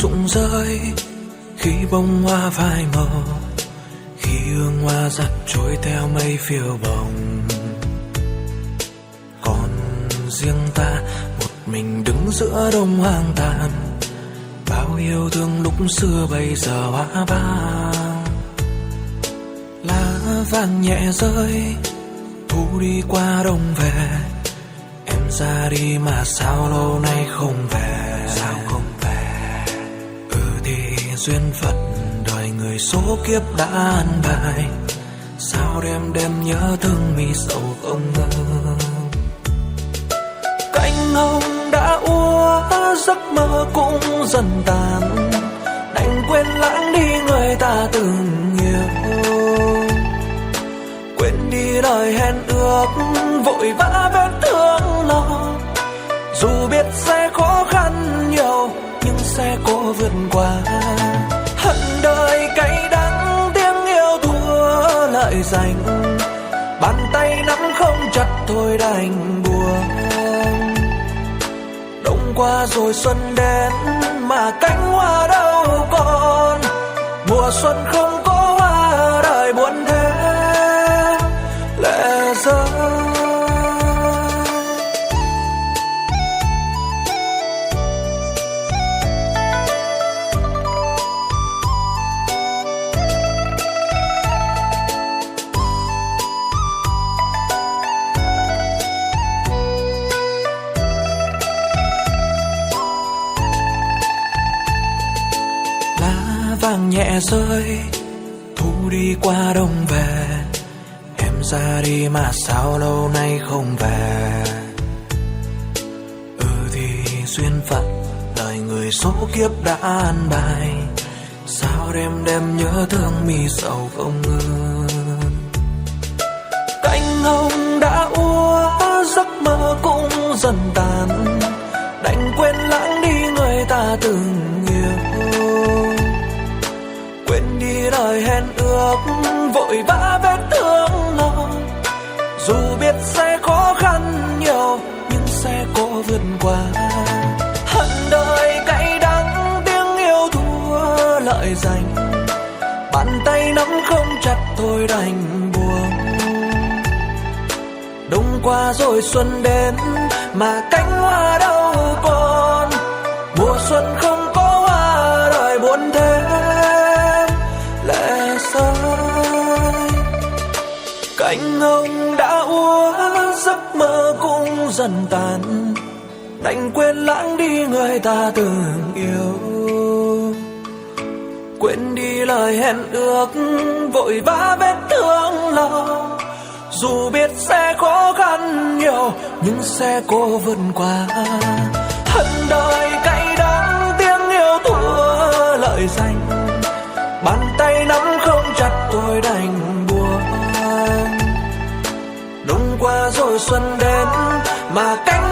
rụng rơi khi bông hoa phai màu, khi hương hoa giặt trôi theo mây phiêu bồng. Còn riêng ta một mình đứng giữa đông hoang tàn, bao yêu thương lúc xưa bây giờ hóa vàng. Lá vàng nhẹ rơi, thu đi qua đông về, em ra đi mà sao lâu nay không về. Sao không về? Thì duyên phận đời người số kiếp đã an bài, sao đêm đêm nhớ thương mi sầu không ngờ. Cánh hồng đã úa, giấc mơ cũng dần tàn, đành quên lãng đi người ta từng yêu. Quên đi lời hẹn ước, vội vã vết thương lòng. Dù biết sẽ khó khăn nhiều, nhưng sẽ cố vượt qua. Hận đời cay đắng, tiếng yêu thua lợi giành. Bàn tay nắm không chặt thôi đành buông. Đông qua rồi xuân đến, mà cánh hoa đâu còn. Mùa xuân không có hoa, đời buồn thế lệ rơi. Vàng nhẹ rơi, thu đi qua đông về, em ra đi mà sao lâu nay không về. Thì duyên phận đời người số kiếp đã an bài, sao đêm đêm nhớ thương mi sầu không ngờ. Cánh hồng đã úa, giấc mơ cũng dần tàn, đành quên lãng đi người ta từng yêu. Quên đi lời hẹn ước, vội vã vết thương lòng. Dù biết sẽ khó khăn nhiều, nhưng sẽ cố vượt qua. Hận đời cay đắng, tiếng yêu thua lợi giành. Bàn tay nắm không chặt thôi đành buông. Đông qua rồi xuân đến, mà cánh hoa đâu còn. Mùa xuân không có hoa, đời buồn thế lệ rơi. Cánh hồng đã úa, giấc mơ cũng dần tàn, đành quên lãng đi người ta từng yêu. Quên đi lời hẹn ước, vội vã vết thương lòng. Dù biết sẽ khó khăn nhiều, nhưng sẽ cố vượt qua. Hận đời cay đắng, tiếng yêu thua lợi giành. Bàn tay nắm không chặt tôi đành buông. Đông qua rồi xuân đến, mà cánh